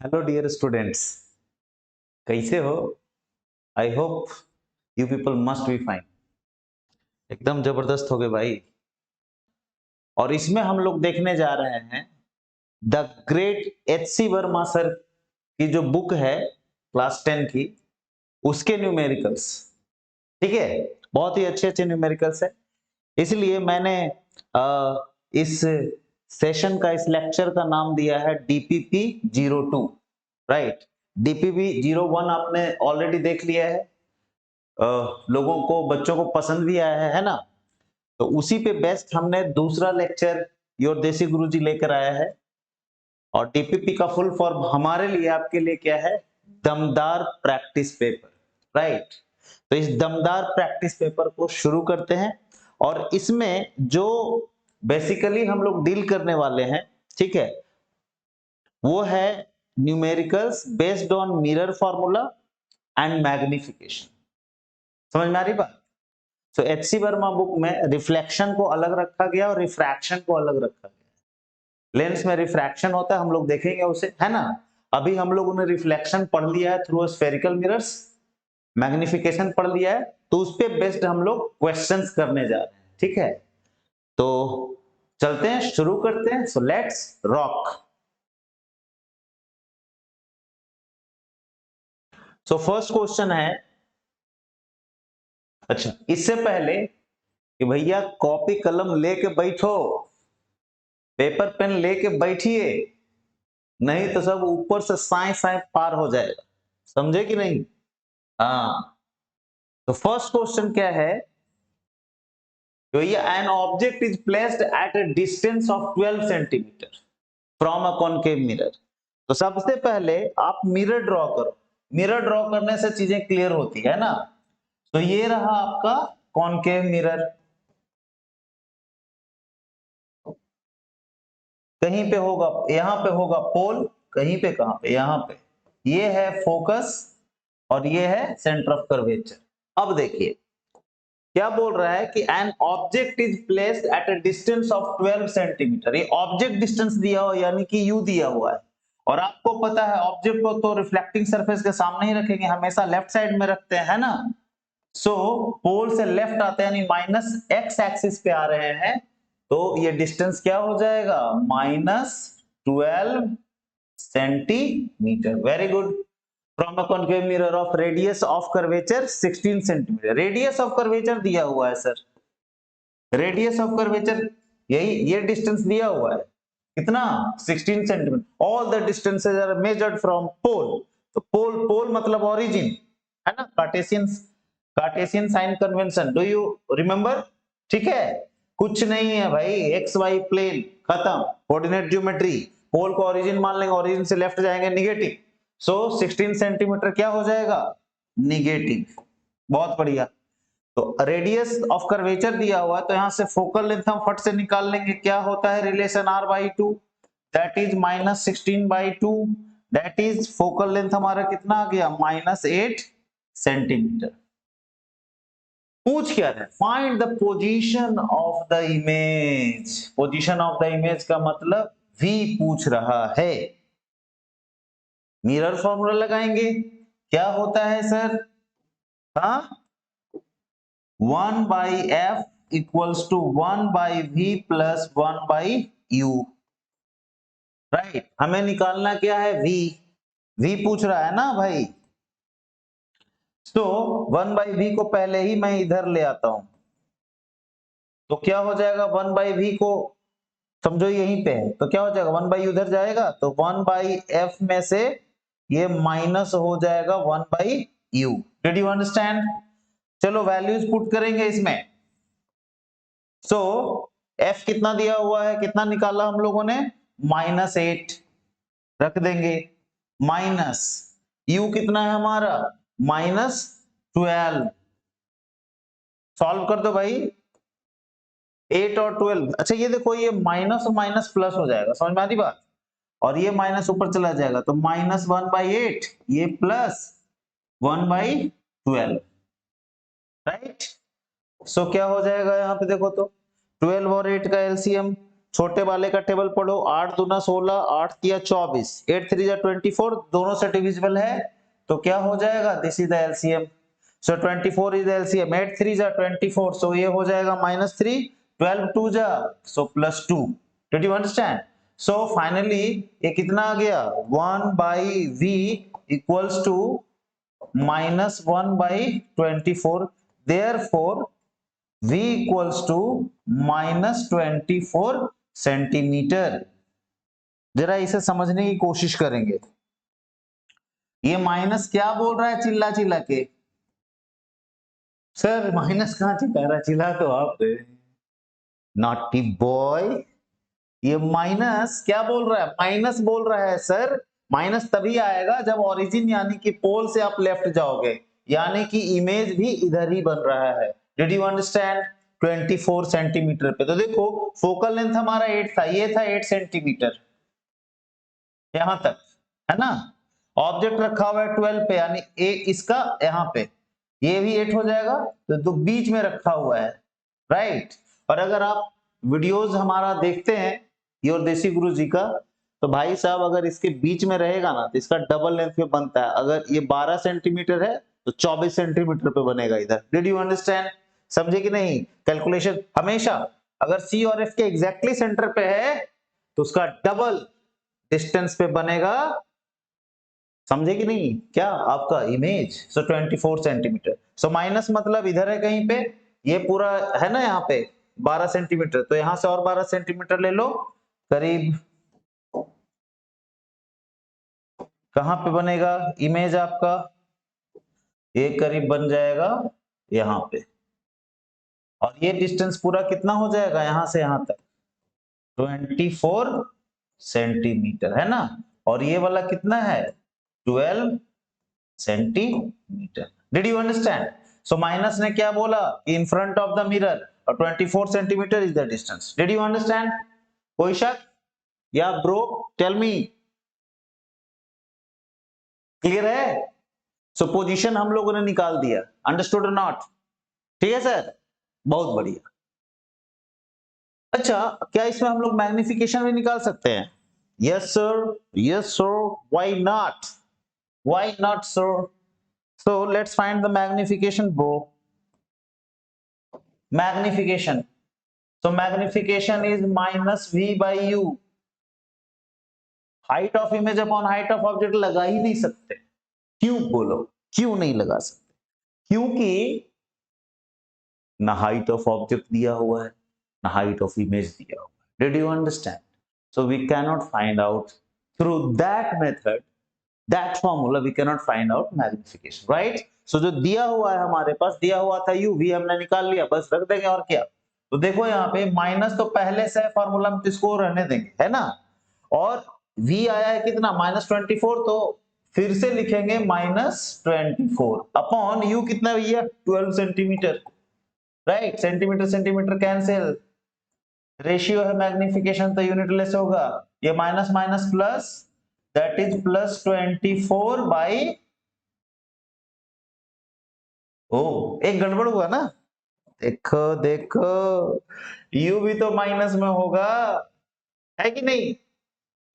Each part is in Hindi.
हेलो डियर स्टूडेंट्स, कैसे हो? I hope you people must be fine. एकदम जबरदस्त हो गए भाई। और इसमें हम लोग देखने जा रहे हैं द ग्रेट एच.सी. वर्मा सर की जो बुक है क्लास 10 की, उसके न्यूमेरिकल्स। ठीक है, बहुत ही अच्छे अच्छे न्यूमेरिकल्स है। इसलिए मैंने इस सेशन का, इस लेक्चर का नाम दिया है DPP 02। राइट, DPP 01 आपने ऑलरेडी देख लिया है। लोगों को, बच्चों को पसंद भी आया है ना? तो उसी पे बेस्ट हमने दूसरा लेक्चर योर देसी गुरुजी लेकर आया है। और DPP का फुल फॉर्म हमारे लिए, आपके लिए क्या है? दमदार प्रैक्टिस पेपर। राइट, तो इस दमदार प्रैक्टिस पेपर को शुरू करते हैं। और इसमें जो बेसिकली हम लोग डील करने वाले हैं, ठीक है, वो है numericals based on mirror formula and magnification. समझ में आ रही बात? तो एच.सी. वर्मा बुक में रिफ्लेक्शन को अलग रखा गया और रिफ्रैक्शन को अलग रखा गया। लेंस में रिफ्रैक्शन होता है, हम लोग देखेंगे उसे, है ना? अभी हम लोगों ने रिफ्लेक्शन पढ़ लिया है थ्रू स्फेरिकल मिरर्स, मैग्निफिकेशन पढ़ लिया है, तो उस पे बेस्ड हम लोग क्वेश्चंस करने जा रहे हैं। ठीक है, तो चलते हैं, शुरू करते हैं। So let's rock. So first question है, अच्छा इससे पहले कि भैया कॉपी कलम लेके बैठो, पेपर पेन लेके बैठिए, नहीं तो सब ऊपर से साए साए पार हो जाएगा। समझे कि नहीं? हाँ, तो फर्स्ट क्वेश्चन क्या है? भैया N object is placed at a distance of 12 centimetre from a concave mirror. तो सबसे पहले आप मिरर ड्रॉ करो। मिरर ड्रॉ करने से चीजें क्लियर होती है ना? तो ये रहा आपका कॉनकेव मिरर। कहीं पे होगा, यहां पे होगा पोल, कहीं पे, कहां पे, यहां पे। ये है फोकस और ये है सेंटर ऑफ कर्वेचर। अब देखिए क्या बोल रहा है कि N object is placed at a distance of 12 centimetre. ये ऑब्जेक्ट डिस्टेंस दिया हुआ, यानी कि यू दिया हुआ है। और आपको पता है ऑब्जेक्ट को तो रिफ्लेक्टिंग सरफेस के सामने ही रखेंगे, हमेशा लेफ्ट साइड में रखते हैं, है ना? सो पोल से लेफ्ट आते हैं, यानी माइनस एक्स एक्सिस पे आ रहे हैं, तो ये डिस्टेंस क्या हो जाएगा? -12 centimetre. Very good. From a concave mirror of radius of curvature 16 centimetre. Radius of curvature दिया हुआ है सर, रेडियस ऑफ कर्वेचर यही, ये डिस्टेंस दिया हुआ है कितना? 16 centimetre. All the distances are measured from pole. तो पोल, पोल मतलब ओरिजिन, है ना? Cartesian, Cartesian sign convention, do you remember? ठीक है, कुछ नहीं है भाई, एक्स वाई प्लेन, खत्म, कोऑर्डिनेट ज्योमेट्री। पोल को ओरिजिन मान लेंगे, ओरिजिन से लेफ्ट जाएंगे निगेटिव, सो 16 सेंटीमीटर क्या हो जाएगा? निगेटिव। बहुत बढ़िया। तो रेडियस ऑफ कर्वेचर दिया हुआ है, तो यहां से फोकल लेंथ हम फट से निकाल लेंगे। क्या होता है relation r/2, that is -16/2, that is focal length हमारा कितना आ गया? -8 सेंटीमीटर। पूछ क्या रहे? Find the position of the image. Position of the image का मतलब v पूछ रहा है। मिरर फॉर्मूला लगाएंगे, क्या होता है सर? हाँ, 1/f equals to 1/v plus 1/u। Right, हमें निकालना क्या है? v पूछ रहा है ना भाई। तो 1/v को पहले ही मैं इधर ले आता हूं, तो क्या हो जाएगा? 1/v को समझो यहीं पे है, तो क्या हो जाएगा? 1/u उधर जाएगा, तो 1/f में से ये माइनस हो जाएगा 1/u। Did you understand? चलो वैल्यूज पुट करेंगे इसमें। सो f कितना दिया हुआ है, कितना निकाला हम लोगों ने? -8 रख देंगे, माइनस u कितना है हमारा? -12। सॉल्व कर दो भाई, 8 और 12। अच्छा ये देखो, ये माइनस और माइनस प्लस हो जाएगा, समझ में आ रही बात? और ये माइनस ऊपर चला जाएगा, तो -1/8, ये प्लस 1/12। राइट, सो क्या हो जाएगा? यहाँ पे देखो तो 12 और 8 का एलसीएम छोटे वाले का टेबल पढ़ो, 8 दूना 16, 8 तिया 24, 8 3 जा 24, दोनों से डिविजिबल है तो क्या हो जाएगा, this is the LCM. So 24 is the LCM, 8 3 जा 24, सो ये हो जाएगा -3, 12 2 जा सो +2। Did you understand? So finally ये कितना आ गया, 1/v equals to -1/24, therefore v equals to -24 centimetre. जरा इसे समझने की कोशिश करेंगे। ये माइनस क्या बोल रहा है चिल्ला चिल्ला के, सर माइनस कहां चिल्ला रहा है, चिल्ला तो आप नॉटी बॉय। ये माइनस क्या बोल रहा है, माइनस बोल रहा है सर। माइनस तभी आएगा जब ओरिजिन यानी कि पोल से आप लेफ्ट जाओगे, यानी कि इमेज भी इधर ही बन रहा है। Did you understand? 24 सेंटीमीटर पे तो देखो फोकल लेंथ हमारा 8 था, ये था 8 सेंटीमीटर यहां तक, है ना। ऑब्जेक्ट रखा हुआ है 12 पे, यानी ए इसका यहाँ पे ये भी 8 हो जाएगा, तो बीच में रखा हुआ है, राइट। और अगर आप वीडियोस हमारा देखते हैं योर देसी गुरु जी का, तो भाई साहब अगर इसके बीच में रहेगा ना तो इसका डबल लेंथ पे बनता है। अगर ये 12 सेंटीमीटर है तो 24 सेंटीमीटर पे बनेगा इधर। Did you understand? समझे कि नहीं? कैलकुलेशन हमेशा अगर सी और एफ के एग्जैक्टली सेंटर पे है तो उसका डबल डिस्टेंस पे बनेगा। समझे कि नहीं क्या आपका इमेज? सो 24 सेंटीमीटर। सो माइनस मतलब इधर है कहीं पे, ये पूरा है ना यहाँ पे 12 सेंटीमीटर, तो यहां से और 12 सेंटीमीटर ले लो, करीब कहां पे बनेगा इमेज आपका, ये करीब बन जाएगा यहाँ पे। और ये डिस्टेंस पूरा कितना हो जाएगा यहां से यहां तक, 24 सेंटीमीटर, है ना। और ये वाला कितना है, 12 centimetre. Did you understand? So minus ने क्या बोला, इन फ्रंट ऑफ द मिरर और 24 centimetre is the distance. Did you understand? कोई शक या ब्रो टेल मी, क्लियर है? सो पोजीशन हम लोगों ने निकाल दिया, अंडरस्टूड और नॉट? ठीक है सर, बहुत बढ़िया। अच्छा, क्या इसमें हम लोग मैग्निफिकेशन भी निकाल सकते हैं? Yes sir, yes sir, why not, why not sir. So let's find the magnification, bro. Magnification. So magnification is minus v by u. Height of image upon height of object लगा ही नहीं सकते। क्यों बोलो, क्यों नहीं लगा सकते? क्योंकि ना हाइट ऑफ ऑब्जेक्ट दिया हुआ है ना हाइट ऑफ इमेज दिया हुआ है। Did you understand? So we cannot find out through that method, that formula we cannot find out magnification, right? So जो दिया हुआ है हमारे पास, दिया हुआ था u, v हमने निकाल लिया, बस रख देंगे और क्या। तो देखो यहाँ पे माइनस तो पहले से फॉर्मूला में, इसको रहने देंगे, है ना। और v आया है कितना, -24, तो फिर से लिखेंगे -24 अपॉन u कितना भैया, 12 centimetre, right. Centimetre centimetre cancel, ratio है मैग्निफिकेशन तो यूनिट लेस होगा, ये minus minus plus, that is +24 by, ओ एक गड़बड़ हुआ ना, देखो देखो u भी तो माइनस में होगा, है कि नहीं?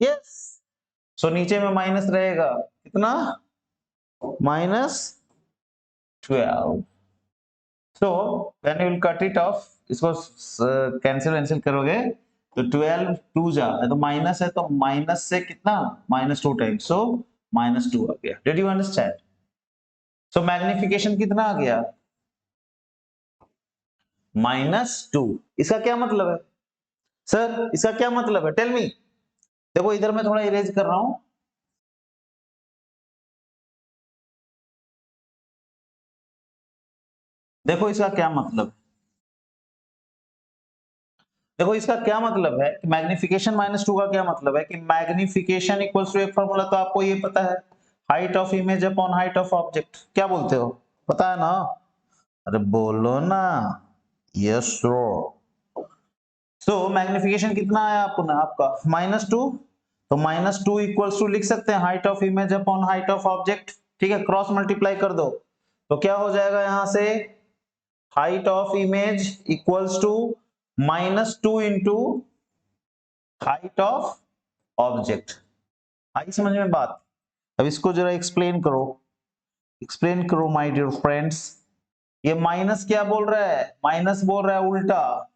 यस। सो नीचे में माइनस रहेगा कितना, -12। So when you will cut it of, इसको कैंसिल कैंसिल करोगे तो 12 2 जा तो माइनस है, तो माइनस से कितना, -2 टाइम्स, सो -2 आ गया। Did you understand? So magnification कितना आ गया, -2। इसका क्या मतलब है सर, इसका क्या मतलब है, टेल मी। देखो इधर मैं थोड़ा इरेज कर रहा हूं, देखो इसका क्या मतलब है, देखो इसका क्या मतलब है कि मैग्निफिकेशन -2 का क्या मतलब है कि मैग्निफिकेशन इक्वल्स टू एक फॉर्मूला तो आपको ये पता है, height of image upon height of object. क्या बोलते हो, पता है ना? अरे बोलो ना, यस सर। सो मैग्निफिकेशन कितना आया आपको, आपका -2, तो -2 इक्वल्स टू लिख सकते हैं height of image upon height of object, ठीक है। क्रॉस मल्टीप्लाई कर दो तो क्या हो जाएगा, यहां से height of image equals to -2 into height of object. आई समझ में बात? अब इसको जरा एक्सप्लेन करो माय डियर फ्रेंड्स। ये माइनस क्या बोल रहा है? माइनस बोल रहा है उल्टा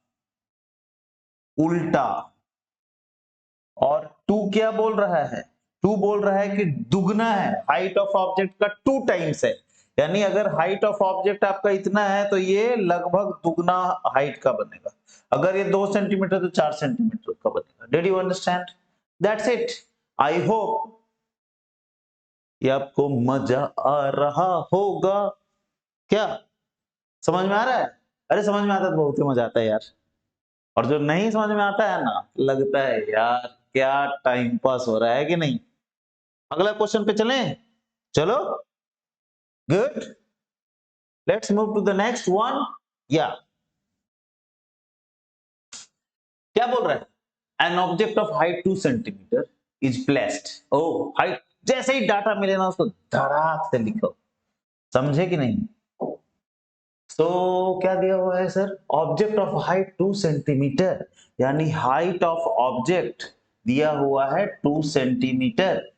उल्टा, और टू क्या बोल रहा है? टू बोल रहा है कि दुगना है, हाइट ऑफ ऑब्जेक्ट का 2 टाइम्स है। यानी अगर हाइट ऑफ ऑब्जेक्ट आपका इतना है तो ये लगभग दुगना हाइट का बनेगा। अगर ये 2 सेंटीमीटर तो 4 सेंटीमीटर का बनेगा। Did you understand? That's it. I hope ये आपको मजा आ रहा होगा। क्या समझ में आ रहा है? अरे समझ में आता तो बहुत ही मजा आता है यार, और जो नहीं समझ में आता है ना, लगता है यार क्या टाइम पास हो रहा है कि नहीं। अगला क्वेश्चन पे चलें? चलो, good, let's move to the next one. या क्या बोल रहा है? An object of height 2 centimetre is placed. ओ हाइट, जैसे ही डाटा मिले ना उसको धड़ाक से लिखो, समझे कि नहीं? क्या दिया हुआ है sir? Object of height 2 centimetre, यानी हाइट ऑफ ऑब्जेक्ट दिया हुआ है 2 सेंटीमीटर।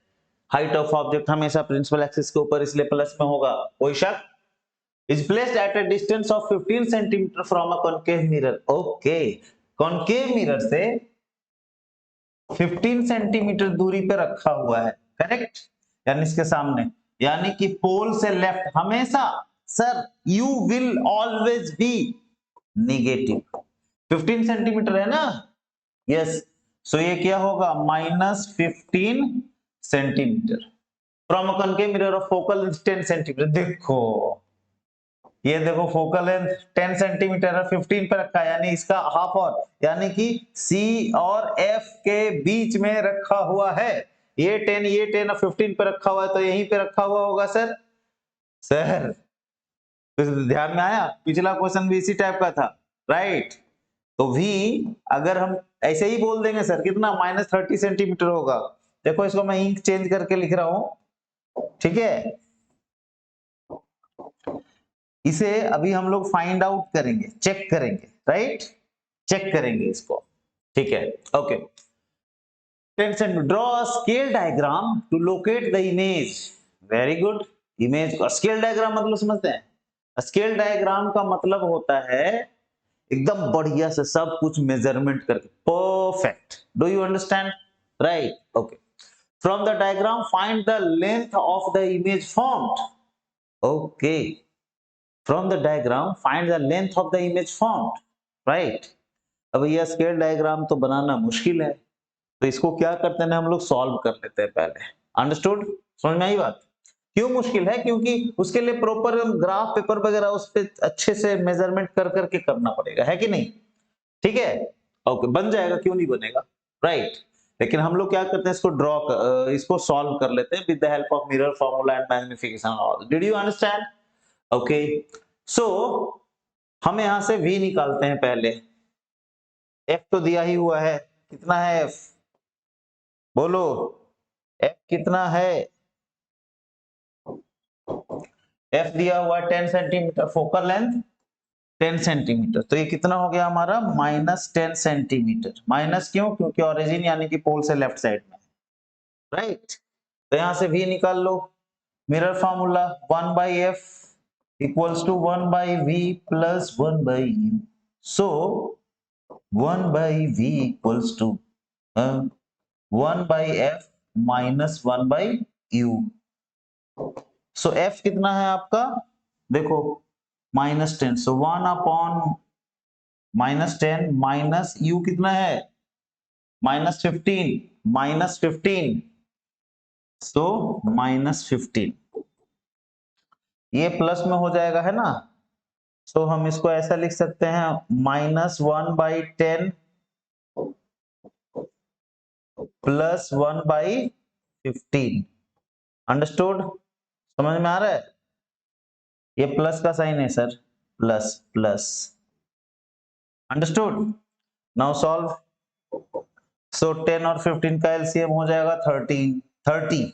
हाइट ऑफ ऑब्जेक्ट हमेशा प्रिंसिपल एक्सिस के ऊपर, इसलिए प्लस में होगा, कोई शक? Is placed at a distance of 15 centimetre from a concave mirror. Okay, concave mirror से 15 सेंटीमीटर दूरी पे रखा हुआ है, करेक्ट? यानी इसके सामने, यानी कि पोल से लेफ्ट हमेशा sir you will always be negative. 15 centimetre है ना? यस। सो ये क्या होगा? -15 centimetre from a concave mirror of focal length 10 centimetre. देखो ये देखो, फोकल लेंथ 10 सेंटीमीटर है, 15 पे रखा है, यानी इसका हाफ, और यानी कि C और F के बीच में रखा हुआ है। ये 10 और 15 पे रखा हुआ है, तो यहीं पे रखा हुआ होगा सर। सर तो ध्यान में आया? पिछला क्वेश्चन भी इसी टाइप का था, राइट? तो V अगर हम ऐसे ही बोल देंगे सर, कितना? -30 सेंटीमीटर होगा। देखो इसको मैं इंक चेंज करके लिख रहा हूं, ठीक है? इसे अभी हम लोग फाइंड आउट करेंगे, चेक करेंगे, राइट? चेक करेंगे इसको, ठीक है? Okay, draw a scale diagram to locate the image. Very good. Image का स्केल डायग्राम मतलब समझते हैं? स्केल डायग्राम का मतलब होता है एकदम बढ़िया से सब कुछ मेजरमेंट करके, perfect. Do you understand? Right, okay. From the diagram find the length of the image formed. Okay, from the diagram find the length of the image formed, right? अब यह स्केल डायग्राम तो बनाना मुश्किल है, तो इसको क्या करते हैं, हम लोग सॉल्व कर लेते हैं पहले। अंडरस्टूड? समझ में आई बात? क्यों मुश्किल है? क्योंकि उसके लिए प्रॉपर ग्राफ पेपर वगैरह उस पे अच्छे से मेजरमेंट कर करके करना पड़ेगा, है कि नहीं? ठीक है, ओके, बन जाएगा, क्यों नहीं बनेगा, राइट? लेकिन हम लोग क्या करते हैं, इसको सॉल्व कर लेते हैं with the help of mirror formula and magnification all. Did you understand? Okay, so हम यहां से v निकालते हैं पहले। f तो दिया ही हुआ है, कितना है f? बोलो, f कितना है? f दिया हुआ 10 सेंटीमीटर, फोकल लेंथ 10 सेंटीमीटर, तो ये कितना हो गया हमारा? -10 सेंटीमीटर। माइनस क्यों? क्योंकि ओरिजिन यानी कि पोल से लेफ्ट साइड में, राइट? तो यहां से v निकाल लो। Mirror formula 1/f equals to 1/v plus 1/u। So 1/v equals to 1/f minus 1/u। So f कितना है आपका? देखो -10, सो 1/-10 माइनस u कितना है? -15, -15, सो -15। ये प्लस में हो जाएगा, है ना? सो हम इसको ऐसा लिख सकते हैं, -1/10 प्लस 1/15। अंडरस्टूड? समझ में आ रहा है? ये प्लस का साइन है sir, plus plus. Understood? Now solve. So 10 और 15 का एलसीएम हो जाएगा 30,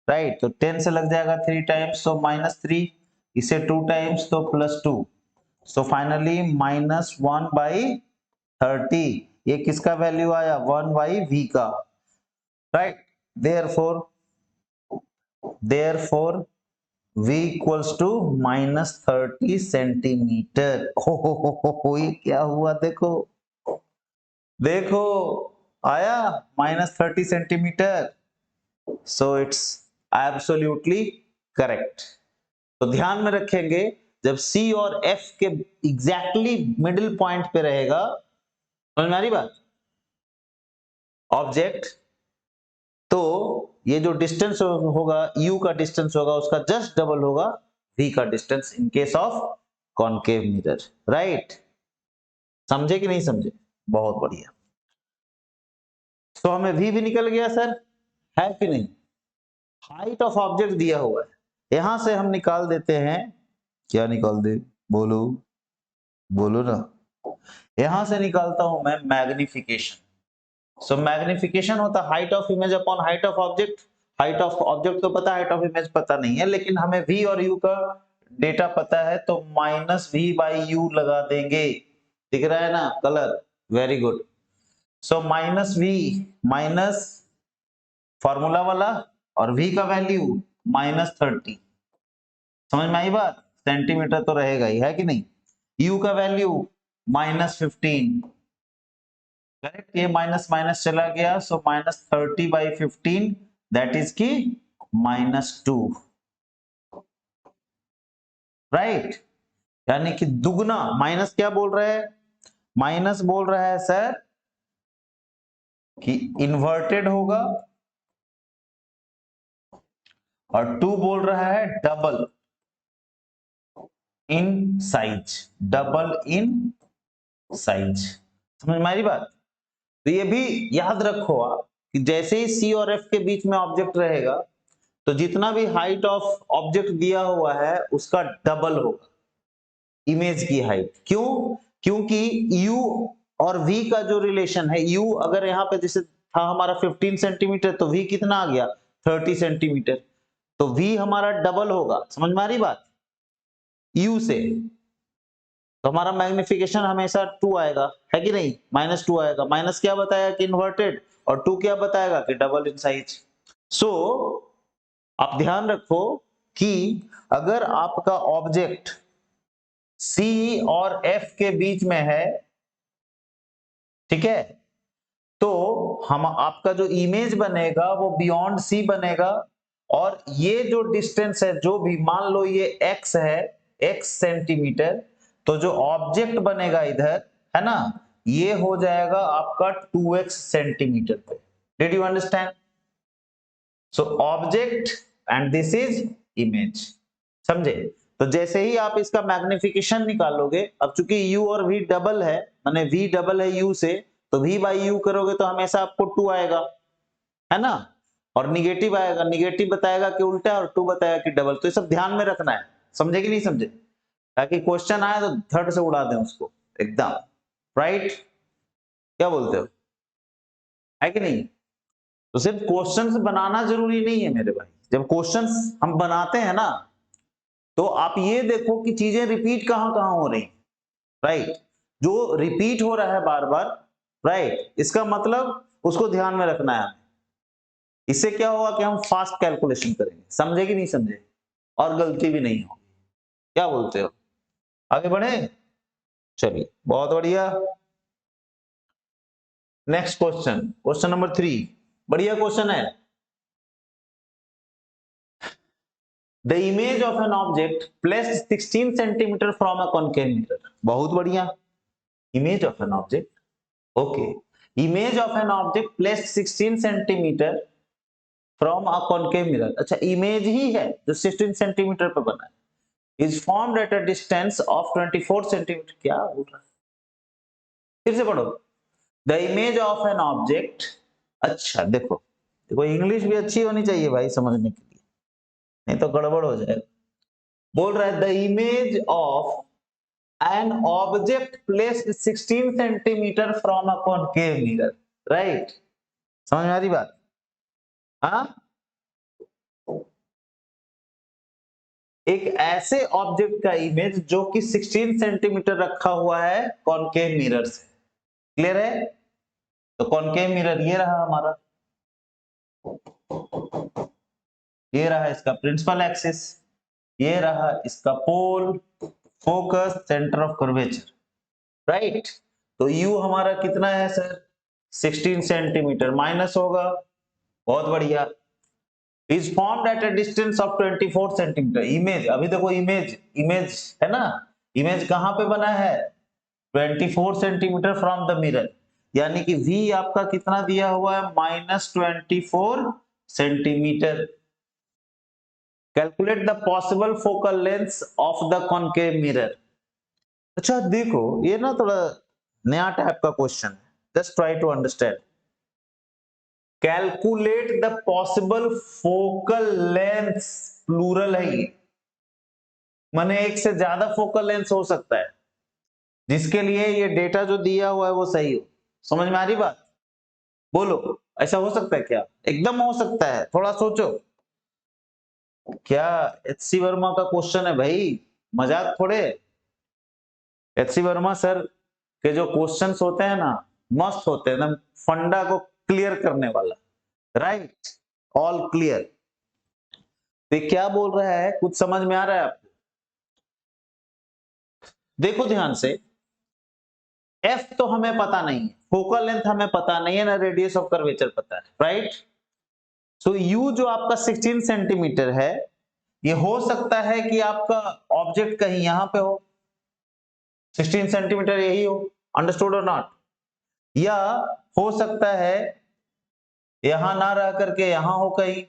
राइट? तो 10 से लग जाएगा 3 टाइम्स, तो -3, इसे 2 टाइम्स तो +2, सो फाइनली -1/30 ये किसका वैल्यू आया 1 बाई वी का, right. Therefore v equals to -30 centimetre. हो ये क्या हुआ, देखो देखो आया -30 centimetre. So it's absolutely correct. तो ध्यान में रखेंगे, जब C और F के एग्जैक्टली मिडिल पॉइंट पे रहेगा, समझ में आ रही बात, ऑब्जेक्ट, तो ये जो डिस्टेंस होगा, U का डिस्टेंस होगा, उसका जस्ट डबल होगा V का distance in case of concave mirror, right. समझे कि नहीं समझे? बहुत बढ़िया। तो हमें V भी निकल गया सर, है कि नहीं? हाइट ऑफ ऑब्जेक्ट दिया हुआ है, यहां से हम निकाल देते हैं, क्या निकाल दे, बोलो बोलो ना। यहां से निकालता हूं मैं मैग्निफिकेशन। सो मैग्निफिकेशन होता है height of image upon height of object. Height of object तो पता है, हाइट ऑफ इमेज पता नहीं है, लेकिन हमें V और U का डेटा पता है, तो -V/U लगा देंगे। दिख रहा है ना कलर, वेरी गुड। सो -V माइनस फॉर्मूला वाला, और V का वैल्यू -30। समझ में आई बात? सेंटीमीटर तो रहेगा ही, है कि नहीं। U का वैल्यू -15, करेक्ट। ये माइनस माइनस चला गया, सो -30/15 दैट इज की -2, राइट। यानी कि दुगना, माइनस क्या बोल रहा है, माइनस बोल रहा है सर कि इन्वर्टेड होगा, और 2 बोल रहा है double in size, double in size. समझ में आ रही बात? तो ये भी याद रखो आप कि जैसे ही C और F के बीच में ऑब्जेक्ट रहेगा, तो जितना भी हाइट ऑफ ऑब्जेक्ट दिया हुआ है उसका डबल होगा इमेज की हाइट। क्यों? क्योंकि U और V का जो रिलेशन है, U अगर यहाँ पे जैसे था हमारा 15 सेंटीमीटर, तो V कितना आ गया 30 सेंटीमीटर, तो V हमारा डबल होगा। समझ में आ रही बात? U से तो हमारा मैग्निफिकेशन हमेशा 2 आएगा, है कि नहीं, -2 आएगा। माइनस क्या बताया कि इन्वर्टेड, और 2 क्या बताएगा कि डबल इन साइज। सो आप ध्यान रखो कि अगर आपका ऑब्जेक्ट C और F के बीच में है, ठीक है, तो हम आपका जो इमेज बनेगा वो बियॉन्ड C बनेगा, और ये जो डिस्टेंस है, जो भी मान लो ये x है, x सेंटीमीटर, तो जो ऑब्जेक्ट बनेगा इधर, है ना, ये हो जाएगा आपका 2x सेंटीमीटर पे। Did you understand? So object and this is image, समझे? तो जैसे ही आप इसका मैग्निफिकेशन निकालोगे, अब चूंकि U और V डबल है, माने V डबल है U से, तो V/U करोगे तो हमेशा आपको 2 आएगा, है ना, और निगेटिव आएगा, निगेटिव बताएगा कि उल्टा, और 2 बताएगा कि डबल। तो ये सब ध्यान में रखना है, समझे कि नहीं समझे, ताकि क्वेश्चन आए तो थर्ड से उड़ा दें उसको एकदम, राइट। क्या बोलते हो, है कि नहीं? तो सिर्फ क्वेश्चंस बनाना जरूरी नहीं है मेरे भाई, जब क्वेश्चंस हम बनाते हैं ना, तो आप ये देखो कि चीजें रिपीट कहां कहां हो रही, राइट। जो रिपीट हो रहा है बार बार, राइट, इसका मतलब उसको ध्यान में रखना है। इससे क्या होगा कि हम फास्ट कैलकुलेशन करेंगे, समझे कि नहीं समझे, और गलती भी नहीं होगी। क्या बोलते हो, आगे बढ़े? चलिए बहुत बढ़िया। नेक्स्ट क्वेश्चन, क्वेश्चन नंबर 3, बढ़िया क्वेश्चन है। The image of an object placed 16 centimetre from a concave mirror. बहुत बढ़िया। Image of an object, okay, image of an object placed 16 centimetre from a concave mirror. अच्छा, इमेज ही है जो 16 सेंटीमीटर पे बना है, is formed at a distance of 24 centimetre. क्या बोल रहा है, फिर से पढ़ो। The image of an object, अच्छा देखो देखो, इंग्लिश भी अच्छी होनी चाहिए भाई समझने के लिए, नहीं तो गड़बड़ हो जाएगा। बोल रहा है the image of an object placed 16 centimetre from a concave mirror, right. समझ में आ रही बात? हाँ, एक ऐसे ऑब्जेक्ट का इमेज जो कि 16 सेंटीमीटर रखा हुआ है कॉनकेव मिरर से। क्लियर है? तो कॉनकेव मिरर ये रहा हमारा, ये रहा इसका प्रिंसिपल एक्सिस, ये रहा इसका pole, focus, centre of curvature, right. तो यू हमारा कितना है सर, 16 सेंटीमीटर, माइनस होगा, बहुत बढ़िया। Is formed at a distance of 24 centimetre. Image, अभी देखो इमेज, इमेज है ना, इमेज कहां पे बना है, 24 सेंटीमीटर फ्रॉम द मिरर, यानी कि v आपका कितना दिया हुआ है, -24 centimetre. Calculate the possible focal length of the concave mirror. अच्छा देखो, ये ना थोड़ा नया टाइप का क्वेश्चन है, just try to understand. Calculate the possible focal length, plural है ये, माने एक से ज्यादा फोकल लेंथ हो सकता है, जिसके लिए ये डेटा जो दिया हुआ है वो सही हो। समझ में आ रही बात, बोलो ऐसा हो सकता है क्या, एकदम हो सकता है, थोड़ा सोचो। क्या एचसी वर्मा का क्वेश्चन है भाई, मजाक थोड़े। एचसी वर्मा सर के जो क्वेश्चंस होते हैं ना, मस्त होते हैं एकदम, फंडा को क्लियर करने वाला, राइट, ऑल क्लियर। तो क्या बोल रहा है, कुछ समझ में आ रहा है आपको, देखो ध्यान से। एफ तो हमें पता नहीं है, फोकल लेंथ हमें पता नहीं है ना, रेडियस ऑफ कर्वेचर पता है, राइट। सो यू जो आपका 16 सेंटीमीटर है, ये हो सकता है कि आपका ऑब्जेक्ट कहीं यहां पे हो, 16 सेंटीमीटर यही हो, अंडरस्टूड और नॉट, या हो सकता है यहां ना रह करके यहां हो कहीं,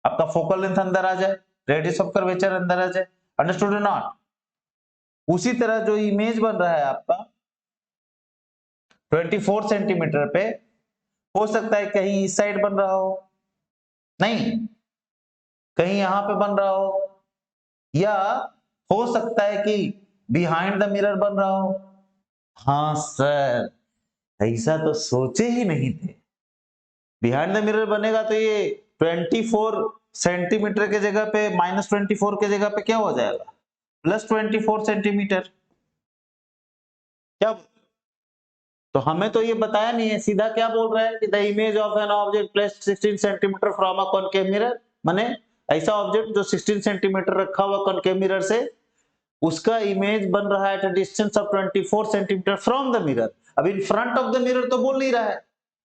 आपका फोकल लेंथ अंदर आ जाए, रेडियस ऑफ कर्वेचर अंदर आ जाए, अंडरस्टूड और नॉट। उसी तरह जो इमेज बन रहा है आपका 24 सेंटीमीटर पे, हो सकता है कहीं इस साइड बन रहा हो, नहीं कहीं यहां पे बन रहा हो, या हो सकता है कि बिहाइंड द मिरर बन रहा हो। हाँ सर, ऐसा तो सोचे ही नहीं थे, बिहाइंड द मिरर बनेगा तो ये 24 सेंटीमीटर के जगह पे -24 के जगह पे क्या हो जाएगा, +24 सेंटीमीटर। क्या, तो हमें तो ये बताया नहीं है, सीधा क्या बोल रहा है कि the image of an object placed 16 centimetre from a concave mirror, माने ऐसा ऑब्जेक्ट जो 16 सेंटीमीटर रखा हुआ कॉनकेव मिरर से, उसका इमेज बन रहा है at a distance of 24 centimetre from the mirror. अब in front of the mirror तो बोल नहीं रहा है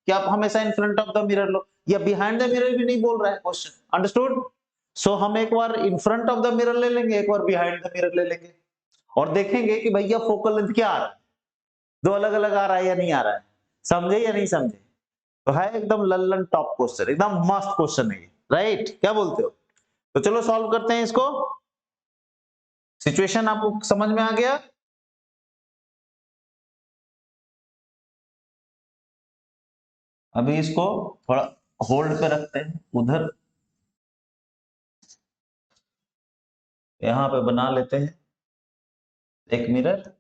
कि आप हमेशा in front of the mirror लो, या बिहाइंड द मिरर भी नहीं बोल रहा है क्वेश्चन, अंडरस्टूड। सो हम एक बार in front of the mirror ले लेंगे, एक बार बिहाइंड द मिरर ले लेंगे, और देखेंगे कि भैया फोकल लेंथ क्या आ रहा है, दो अलग अलग आ रहा है या नहीं आ रहा है, समझे या नहीं समझे। तो है एकदम लल्लन टॉप क्वेश्चन, एकदम मस्त क्वेश्चन है ये, राइट, क्या बोलते हो। तो चलो सॉल्व करते हैं इसको, सिचुएशन आपको समझ में आ गया। अभी इसको थोड़ा होल्ड पे रखते हैं, उधर यहां पे बना लेते हैं एक मिरर,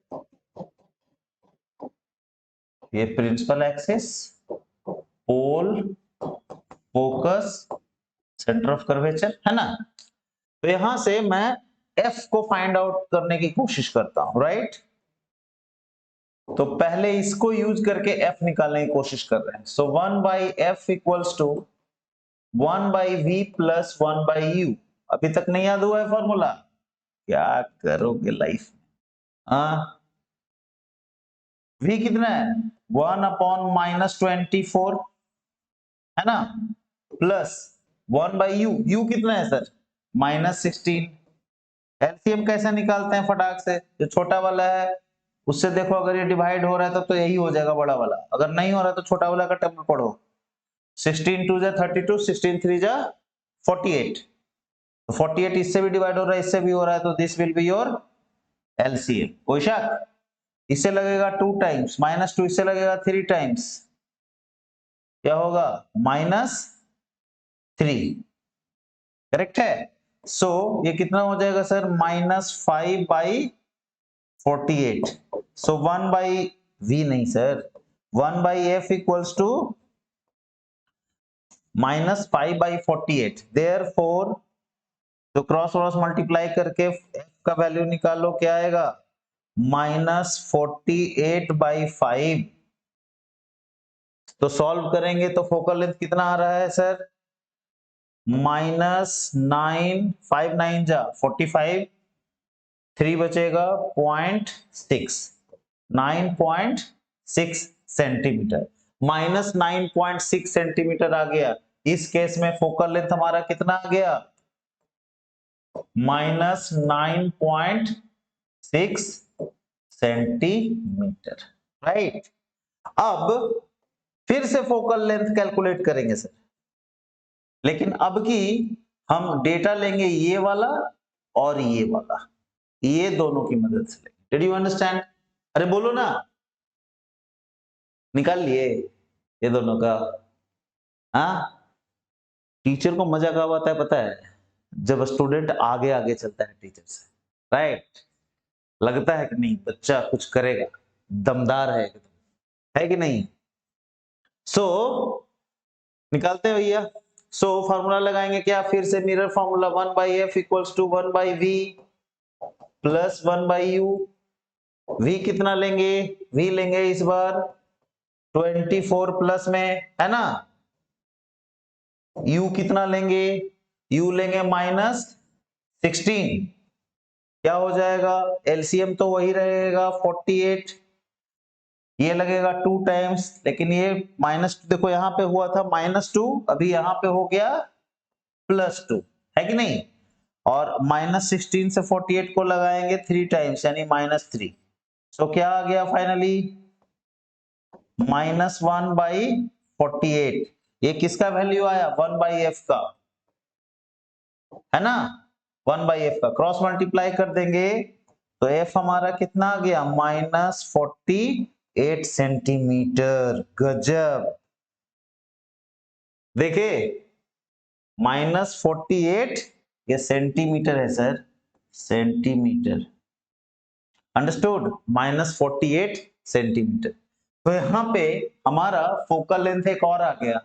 ये principal axis, pole, focus, centre of curvature, है ना। तो यहां से मैं एफ को फाइंड आउट करने की कोशिश करता हूं, राइट। तो पहले इसको यूज करके एफ निकालने की कोशिश कर रहे हैं। So 1/f equals to 1/v plus 1/u। अभी तक नहीं याद हुआ है फॉर्मूला, क्या करोगे लाइफ में। हाँ, v कितना है, 1/-24 है ना, प्लस 1/u, u कितना है सर, -16। एलसीएम कैसे निकालते हैं फटाक से, जो छोटा वाला है उससे देखो, अगर ये डिवाइड हो रहा है तो यही हो जाएगा बड़ा वाला, अगर नहीं हो रहा तो छोटा वाला का टेबल पढ़ो। 16 2 जा 32, 16 3 जा 48, तो 48 इससे भी डिवाइड हो रहा है, इससे भी हो रहा है, तो this will be your LCM. कोई शक, इससे लगेगा 2 टाइम्स, -2 इससे लगेगा 3 टाइम्स, क्या होगा -3, करेक्ट है। सो ये कितना हो जाएगा सर, -5/48। सो 1/v नहीं sir, 1/f equals to -5/48। Therefore तो क्रॉस मल्टीप्लाई करके f का वैल्यू निकालो, क्या आएगा, -48/5। तो सॉल्व करेंगे तो फोकल लेंथ कितना आ रहा है सर, -9, 5 9 जा 45, 3 बचेगा 0.6, 9.6 सेंटीमीटर, -9.6 सेंटीमीटर आ गया। इस केस में फोकल लेंथ हमारा कितना आ गया, -9.6 सेंटीमीटर, राइट। अब फिर से फोकल लेंथ कैलकुलेट करेंगे सर, लेकिन अब की हम डेटा लेंगे ये वाला और ये वाला, ये दोनों की मदद से लेंगे। Did you understand? अरे बोलो ना, निकाल लिए ये दोनों का? हाँ, टीचर को मजा कब आता है पता है, जब स्टूडेंट आगे आगे चलता है टीचर से, राइट। लगता है कि नहीं बच्चा कुछ करेगा, दमदार है एकदम, है कि नहीं? सो निकालते हैं भैया। सो फॉर्मूला लगाएंगे क्या, फिर से mirror formula, 1/f equals to 1/v plus 1/u। v कितना लेंगे, v लेंगे इस बार 24 प्लस में, है ना। u कितना लेंगे, u लेंगे -16, क्या हो जाएगा, एलसीएम तो वही रहेगा 48, ये लगेगा 2 टाइम्स, लेकिन ये -2 देखो यहाँ पे हुआ था -2, अभी यहाँ पे हो गया +2, है कि नहीं। और -16 से 48 को लगाएंगे 3 टाइम्स यानी -3, सो क्या आ गया फाइनली, -1/48। ये किसका वैल्यू आया, 1/f का, है ना, 1/f का। क्रॉस मल्टीप्लाई कर देंगे तो f हमारा कितना आ गया, -48 सेंटीमीटर। गजब, देखे, -48 ये सेंटीमीटर है सर, सेंटीमीटर, अंडरस्टूड, -48 सेंटीमीटर। तो यहाँ पे हमारा फोकल लेंथ एक और आ गया,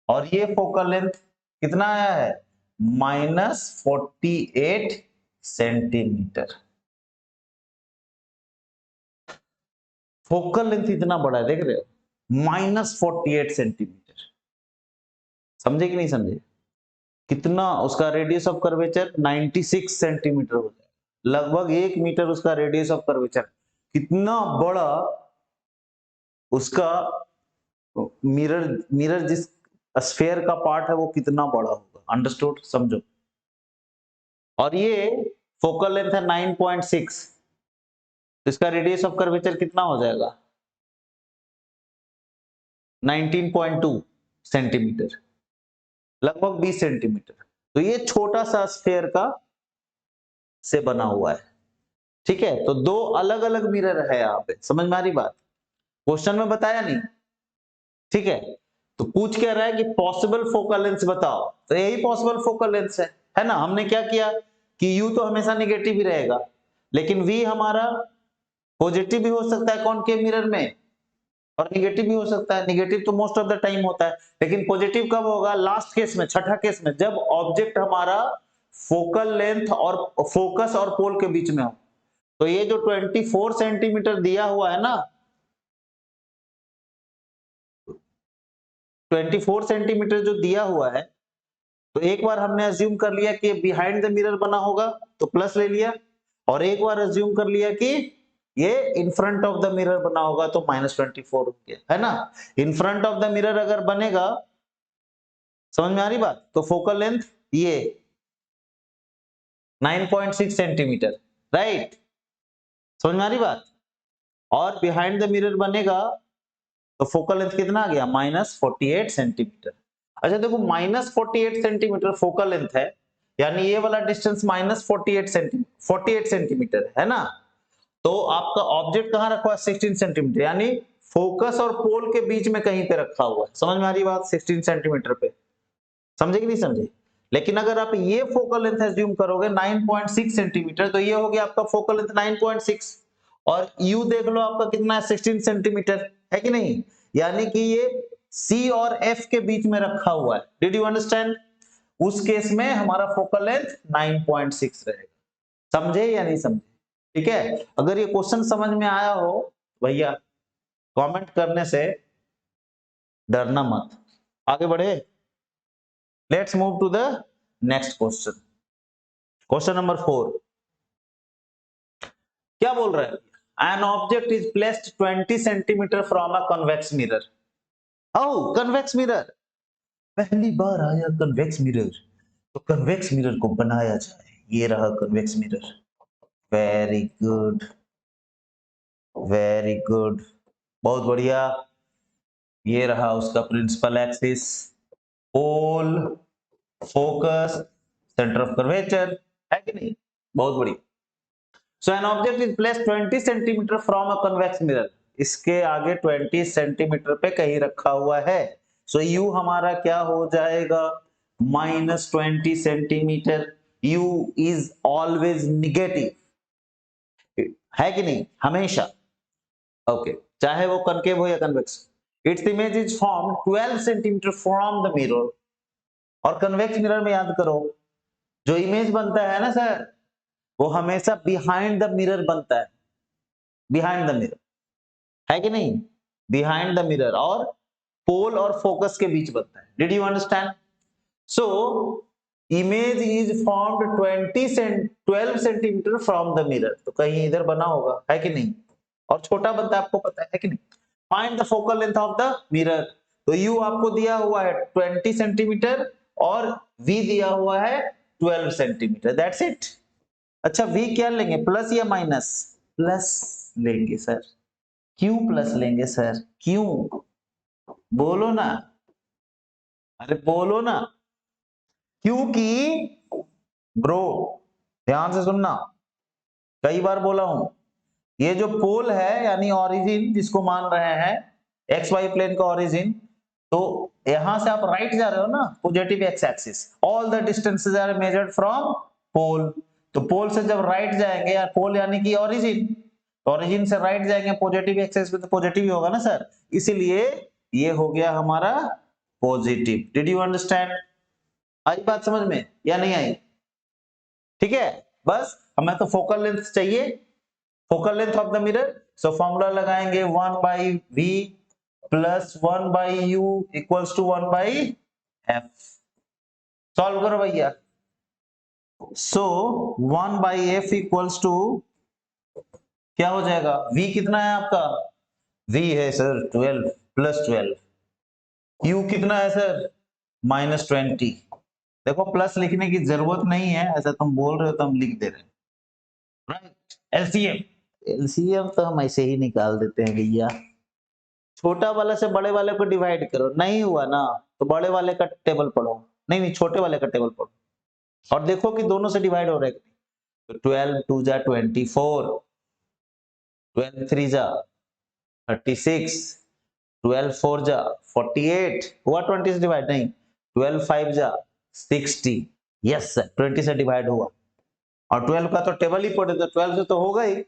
और ये फोकल लेंथ कितना आया है, -48 सेंटीमीटर। फोकल लेंथ इतना बड़ा है, देख रहे हो, -48 सेंटीमीटर। समझे कि नहीं समझे? कितना उसका रेडियस ऑफ कर्वेचर 96 सेंटीमीटर हो जाए, लगभग 1 मीटर उसका रेडियस ऑफ कर्वेचर। कितना बड़ा उसका मिरर, मिरर जिस स्फीयर का पार्ट है वो कितना बड़ा होगा, अंडरस्टूड, समझो। और ये फोकल लेंथ है 9.6, तो इसका रेडियस ऑफ कर्वेचर कितना हो जाएगा, 19.2 सेंटीमीटर, लगभग 20 सेंटीमीटर। तो ये छोटा सा स्फीयर का से बना हुआ है, ठीक है। तो दो अलग अलग मिरर है यहाँ पे, समझ में आ रही बात, क्वेश्चन में बताया नहीं, ठीक है। तो पूछ क्या रहा है कि पॉसिबल फोकल लेंथ बताओ, तो यही पॉसिबल फोकल लेंथ है ना। हमने क्या किया कि u तो हमेशा नेगेटिव ही रहेगा, लेकिन v हमारा पॉजिटिव भी हो सकता है कॉनकेव मिरर में, और निगेटिव भी हो सकता है। निगेटिव तो मोस्ट ऑफ द टाइम होता है, लेकिन पॉजिटिव कब होगा, लास्ट केस में, छठा केस में, जब ऑब्जेक्ट हमारा फोकल लेंथ और फोकस और पोल के बीच में हो। तो ये जो 24 सेंटीमीटर दिया हुआ है ना, 24 सेंटीमीटर जो दिया हुआ है, तो एक बार हमने अज्यूम कर लिया कि बिहाइंड द मिरर बना होगा तो प्लस ले लिया, और एक बार अज्यूम कर लिया कि ये इन फ्रंट ऑफ द मिरर बना होगा तो -24 हो गया, है ना। इन फ्रंट ऑफ द मिरर अगर बनेगा, समझ में आ रही बात, तो फोकल लेंथ ये 9.6 सेंटीमीटर, राइट, समझ में आ रही बात। और बिहाइंड द मिरर बनेगा तो फोकल लेंथ कितना आ गया, -48 सेंटीमीटर। अच्छा देखो, -48 सेंटीमीटर फोकल लेंथ है, यानी ये वाला डिस्टेंस -48 सेंटीमीटर है ना। तो आपका ऑब्जेक्ट कहां रखा हुआ है, 16 सेंटीमीटर, यानी फोकस और पोल के बीच में कहीं पे रखा हुआ है। समझ में आ रही बात, 16 सेंटीमीटर पे, समझे कि नहीं समझे। लेकिन अगर आप ये फोकल लेंथ एज्यूम करोगे 9.6 सेंटीमीटर, तो ये हो गया आपका फोकल लेंथ 9.6, और u देख लो आपका कितना है, 16 सेंटीमीटर, है कि नहीं। यानी कि ये c और f के बीच में रखा हुआ है। Did you understand? उस केस में हमारा फोकल लेंथ 9.6 रहेगा। समझे या नहीं समझे? ठीक है। अगर ये क्वेश्चन समझ में आया हो भैया, कमेंट करने से डरना मत, आगे बढ़े। Let's move to the next question. Question number 4 क्या बोल रहा है? An object is placed 20 centimetre from a convex mirror. ओ कन्वेक्स मिरर, पहली बार आया कन्वेक्स मिरर, तो कन्वेक्स मिरर को बनाया जाए। ये रहा convex mirror. Very good, very good, बहुत बढ़िया। ये रहा उसका principal axis, pole, focus, centre of curvature, है कि नहीं? बहुत बढ़िया। So an object is placed 20 centimetre from a convex mirror. इसके आगे 20 सेंटीमीटर पे कहीं रखा हुआ है। सो यू हमारा क्या हो जाएगा? -20 centimetre. You is always negative, है कि नहीं? हमेशा। ओके, चाहे वो कनकेव हो या convex. Its image is formed 12 centimetre from the mirror. और कन्वेक्स मिरर में याद करो, जो इमेज बनता है ना सर, वो हमेशा बिहाइंड द मिरर बनता है। बिहाइंड द मिरर, है कि नहीं? बिहाइंड द मिरर, और पोल और फोकस के बीच बनता है। Did you understand? So image is formed 12 centimetre from the mirror, तो कहीं इधर बना होगा, है कि नहीं? और छोटा बनता है, आपको पता है कि नहीं? Find the focal length of the mirror. तो यू आपको दिया हुआ है 20 सेंटीमीटर और वी दिया हुआ है 12 सेंटीमीटर। That's it. अच्छा, वी क्या लेंगे, प्लस या माइनस? प्लस लेंगे सर। क्यों प्लस लेंगे सर? क्यों? बोलो ना, अरे बोलो ना। क्योंकि ब्रो, ध्यान से सुनना, कई बार बोला हूं, ये जो पोल है यानी ओरिजिन जिसको मान रहे हैं, एक्स वाई प्लेन का ओरिजिन, तो यहां से आप राइट जा रहे हो ना, positive X axis, all the distances are measured from pole. तो पोल से जब राइट जाएंगे, या पोल यानी कि ओरिजिन, ओरिजिन से राइट जाएंगे पॉजिटिव एक्सिस पे, तो पॉजिटिव ही होगा ना सर। इसीलिए ये हो गया हमारा पॉजिटिव। Did you understand? आई बात समझ में या नहीं आई? ठीक है, बस हमें तो फोकल लेंथ चाहिए, focal length of the mirror. So formula लगाएंगे 1 by v plus 1 by u equals to 1 by f. Solve करो भैया। So 1 by f equals to क्या हो जाएगा? v कितना है आपका? v है सर 12 प्लस 12। u कितना है सर? -20। देखो प्लस लिखने की जरूरत नहीं है, ऐसा तुम बोल रहे हो तो हम लिख दे रहे हैं। Right, LCM. एलसीएम तो हम ऐसे ही निकाल देते हैं भैया। छोटा वाला से बड़े वाले को डिवाइड करो, नहीं हुआ ना तो बड़े वाले का टेबल पढ़ो, नहीं नहीं छोटे वाले का टेबल पढ़ो, और देखो कि दोनों से डिवाइड हो रहा है। तो 12 2 जा 24, 12 3 जा 36, 12 4 जा 48, हुआ 20 से डिवाइड? नहीं। 12 5 जा 60, यस सर 20 से डिवाइड हुआ। और 12 का तो टेबल ही पढ़े, तो 12 से तो होगा ही।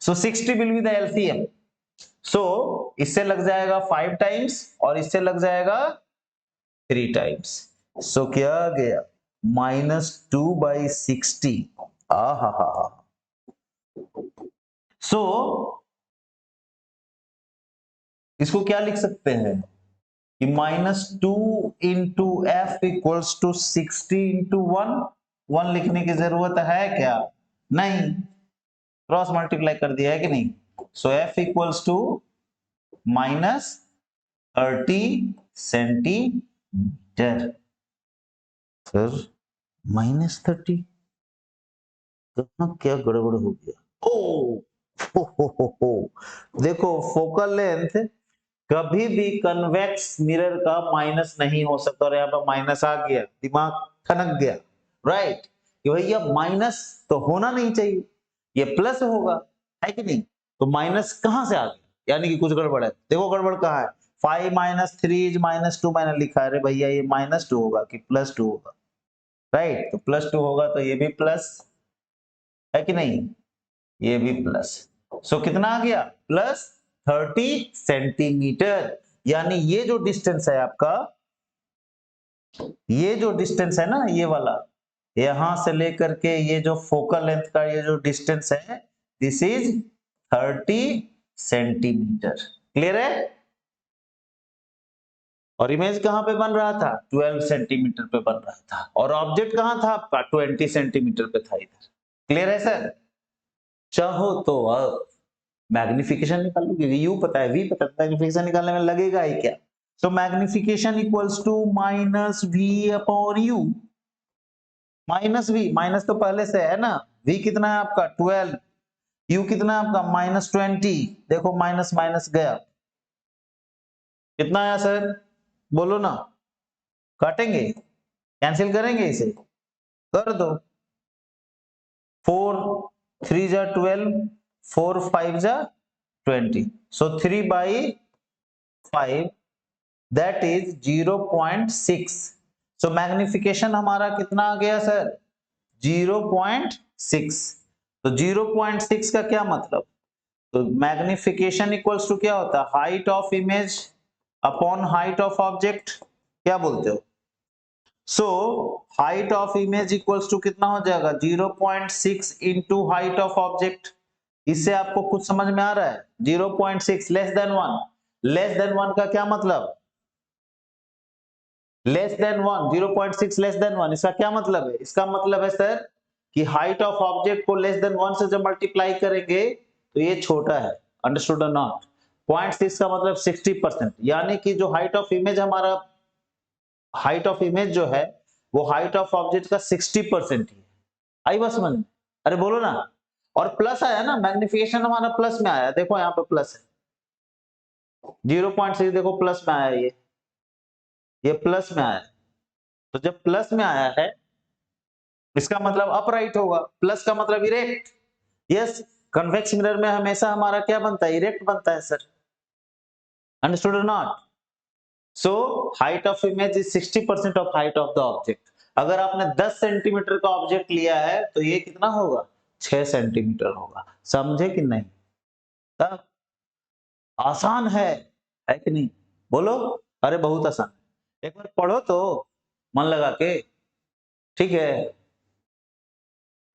सो 60 विल बी द एलसीएम। सो इससे लग जाएगा 5 टाइम्स और इससे लग जाएगा 3 टाइम्स। सो क्या आ गया? -2/60। आहा, सो इसको क्या लिख सकते हैं कि -2 into f equals to 60 into 1। 1 लिखने की जरूरत है क्या? नहीं, क्रॉस मल्टीप्लाई कर दिया है कि नहीं? So F equals to -30 centimetre. Sir -30, कहाँ क्या गड़बड़ हो गया? ओ हो। देखो फोकल लेंथ कभी भी कन्वेक्स मिरर का माइनस नहीं हो सकता, और यहाँ पर माइनस आ गया, दिमाग ठनक गया। राइट, कि भैया माइनस तो होना नहीं चाहिए, ये प्लस होगा, है कि नहीं? तो माइनस कहां से आ गया? यानी कि कुछ गड़बड़ है। देखो गड़बड़ कहाँ है। 5 - 3 इज -2 मैंने लिखा है, अरे भैया ये -2 होगा कि +2 होगा? राइट, तो +2 होगा तो ये भी प्लस, है कि नहीं? ये भी प्लस। सो कितना आ गया? +30 सेंटीमीटर। यानी ये जो डिस्टेंस है आपका, ये जो डिस्टेंस है ना, ये वाला, यहां से लेकर के ये जो फोकल लेंथ का ये जो डिस्टेंस है, दिस इज 30 सेंटीमीटर। क्लियर है? और इमेज कहां पे बन रहा था, 12 सेंटीमीटर पे बन रहा था, और ऑब्जेक्ट कहां था आपका, 20 सेंटीमीटर पे था इधर। क्लियर है सर? चाहो तो अब मैग्निफिकेशन निकाल लो, क्योंकि यू पता है, वी पता है, मैग्निफिकेशन निकालने में लगेगा ही क्या। So magnification equals to minus v upon u. Minus v, minus तो पहले से है ना, वी कितना है आपका 12, यू कितना है आपका -20, देखो माइनस माइनस गया, कितना आया सर, बोलो ना, काटेंगे, कैंसिल करेंगे, इसे कर दो, 4 3 जा 12, 4 5 जा 20, सो 3/5 दैट इज 0.6। सो मैग्निफिकेशन हमारा कितना आ गया सर, 0.6। तो 0.6 का क्या मतलब, तो मैग्निफिकेशन इक्वल्स टू क्या होता है, height of image upon height of object, क्या बोलते हो। So height of image equals to कितना हो जाएगा, 0.6 इंटू हाइट ऑफ ऑब्जेक्ट। इससे आपको कुछ समझ में आ रहा है, 0.6 लेस देन 1, लेस देन 1 का क्या मतलब, लेस देन 1, 0.6 लेस देन 1, इसका क्या मतलब है, इसका मतलब है सर कि हाइट ऑफ ऑब्जेक्ट को लेस देन 1 से जब मल्टीप्लाई करेंगे तो ये छोटा है, अंडरस्टूड और नॉट। 0.6 का मतलब 60%, यानी कि जो हाइट ऑफ इमेज हमारा, हाइट ऑफ इमेज जो है वो हाइट ऑफ ऑब्जेक्ट का 60% ही है। आई बात समझ में? अरे बोलो ना। और प्लस आया ना, मैग्निफिकेशन हमारा प्लस में आया, देखो यहाँ पे प्लस है, 0.6 देखो प्लस में आया, ये प्लस में आया। तो जब प्लस में आया है इसका मतलब अपराइट होगा, प्लस का मतलब इरेक्ट। यस, कन्वेक्स मिरर में हमेशा हमारा क्या बनता है, इरेक्ट बनता है सर, अंडरस्टूड और not. So height of image is 60% of height of the object. अगर आपने 10 सेंटीमीटर का ऑब्जेक्ट लिया है तो ये कितना होगा, 6 सेंटीमीटर होगा, समझे कि नहीं। तब आसान है कि नहीं, बोलो। अरे बहुत आसान, एक बार पढ़ो तो मन लगा के, ठीक है।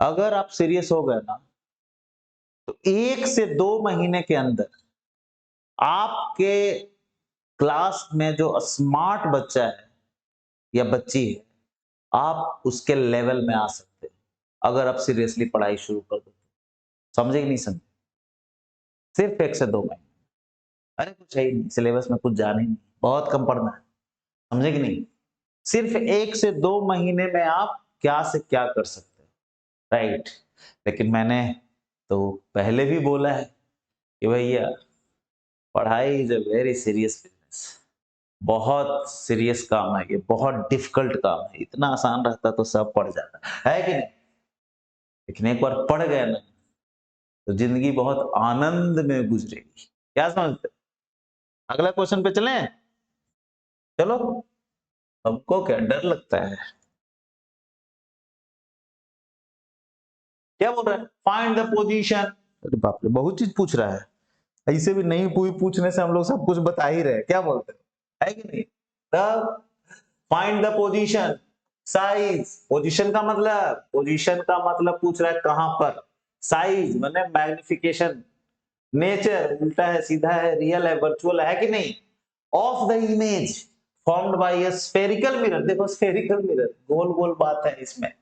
अगर आप सीरियस हो गए ना तो 1 से 2 महीने के अंदर आपके क्लास में जो स्मार्ट बच्चा है या बच्ची है, आप उसके लेवल में आ सकते हैं अगर आप सीरियसली पढ़ाई शुरू कर दो। समझे कि नहीं समझे, सिर्फ 1 से 2 महीने, अरे कुछ है ही नहीं सिलेबस में, कुछ जाने नहीं, बहुत कम पढ़ना है, समझे कि नहीं। सिर्फ 1 से 2 महीने में आप क्या से क्या कर सकते हैं, राइट। लेकिन मैंने तो पहले भी बोला है कि भैया पढ़ाई is a very serious business, बहुत सीरियस काम है ये, बहुत डिफिकल्ट काम है, इतना आसान रहता तो सब पढ़ जाता है कि नहीं। लेकिन एक बार पढ़ गए ना तो जिंदगी बहुत आनंद में गुजरेगी, क्या समझते हो? अगला क्वेश्चन पे चलें, चलो। हमको क्या डर लगता है, क्या बोल रहा है, फाइंड द पोजीशन। अरे बाप रे, बहुत चीज पूछ रहा है, ऐसे भी नहीं पूछने से हम लोग सब कुछ बता ही रहे, क्या बोलते हो, है कि नहीं। तब find the position, size, position का मतलब पूछ रहा है कहां पर, साइज माने मैग्निफिकेशन, नेचर उल्टा है सीधा है, रियल है वर्चुअल है कि नहीं, of the image formed by a spherical mirror. देखो स्फेरिकल मिरर, गोल गोल बात है इसमें,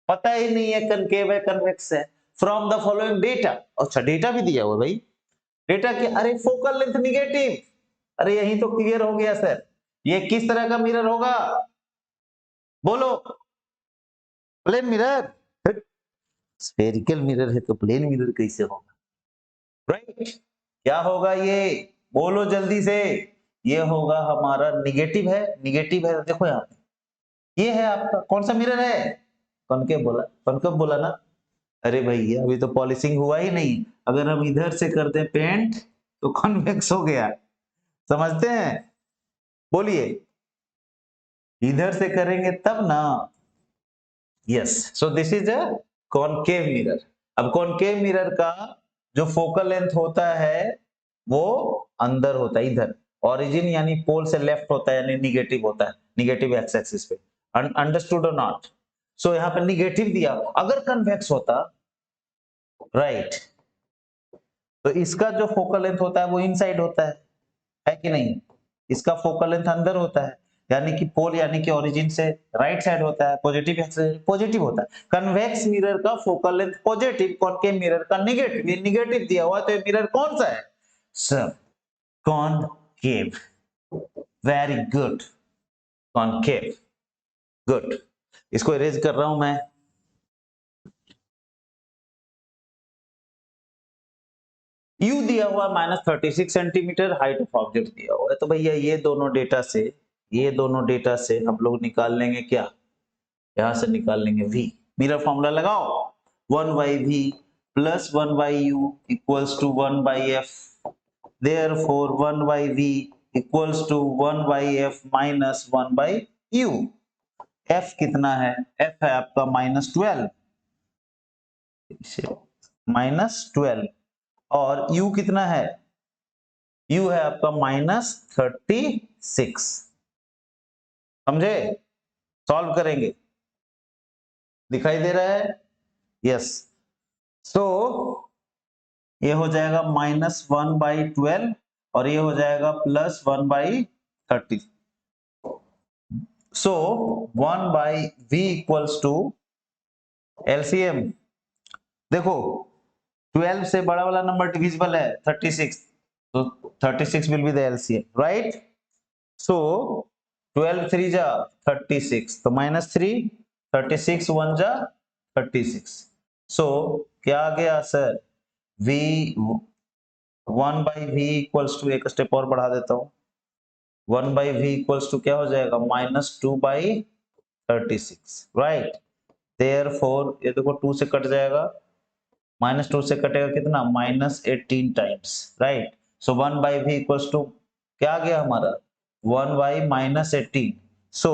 पता ही नहीं है कनकेव है कन्वेक्स है, फ्रॉम द फॉलोइंग डेटा। अच्छा डेटा भी दिया हुआ भाई, डेटा की, अरे फोकल लेंथ निगेटिव, अरे यही तो क्लियर हो गया सर, ये किस तरह का मिरर होगा, बोलो, प्लेन मिरर। स्फेरिकल मिरर है तो प्लेन मिरर कैसे होगा, राइट। क्या होगा ये, बोलो जल्दी से, ये होगा हमारा निगेटिव है, निगेटिव है, देखो यहाँ पे ये है आपका कौन सा मिरर है, कॉनकेव बोला, कॉनकेव बोला ना। अरे भैया अभी तो पॉलिशिंग हुआ ही नहीं, अगर हम इधर से कर दें पेंट तो कॉन्वेक्स हो गया, समझते हैं, बोलिए, इधर से करेंगे तब ना। Yes, so this is a concave mirror. अब कॉनकेव मिरर का जो फोकल लेंथ होता है वो अंदर होता है, इधर ओरिजिन यानी पोल से लेफ्ट होता है, यानी निगेटिव होता है, निगेटिव एक्स एक्सिस पे, अंडरस्टूड और नॉट। सो यहाँ पे निगेटिव दिया, अगर कन्वेक्स होता, राइट, तो इसका जो फोकल लेंथ होता है वो इनसाइड होता है कि नहीं, इसका फोकल लेंथ अंदर होता है, यानी कि पोल यानी कि ओरिजिन से राइट साइड होता है, पॉजिटिव होता है। कन्वेक्स मिरर का focal length positive, concave mirror का नेगेटिव। ये नेगेटिव दिया हुआ तो ये मिरर कौन सा है sir? Concave. Very good, concave, good. इसको इरेज कर रहा हूं मैं। यू दिया हुआ -36 सेंटीमीटर, हाइट ऑफ ऑब्जेक्ट दिया हुआ है, तो भैया ये दोनों डेटा से हम लोग निकाल लेंगे क्या, यहां से निकाल लेंगे v। मिरर फॉर्मूला लगाओ, 1/v plus 1/u equals to 1/f, therefore 1/v equals to 1/f minus 1/u। f कितना है? f है आपका -12, -12, और u कितना है? u है आपका -36। समझे? सॉल्व करेंगे, दिखाई दे रहा है? यस। सो ये हो जाएगा -1/12 और ये हो जाएगा +1/30। सो 1/v इक्वल्स टू एलसीएम। देखो 12 से बड़ा वाला नंबर डिविजिबल है 36, तो 36 will be the LCM, right? So 12 3 जा 36, तो -3, 36 1 जा 36। सो क्या आ गया sir? v 1/v equals to, एक स्टेप और बढ़ा देता हूं, 1/v इक्वल्स टू क्या हो जाएगा? -2/36, राइट? देयरफॉर ये देखो 2 से कट जाएगा, -2 से कटेगा कितना? -18 times, right? So 1/v equals to क्या आ गया हमारा? 1/-18। सो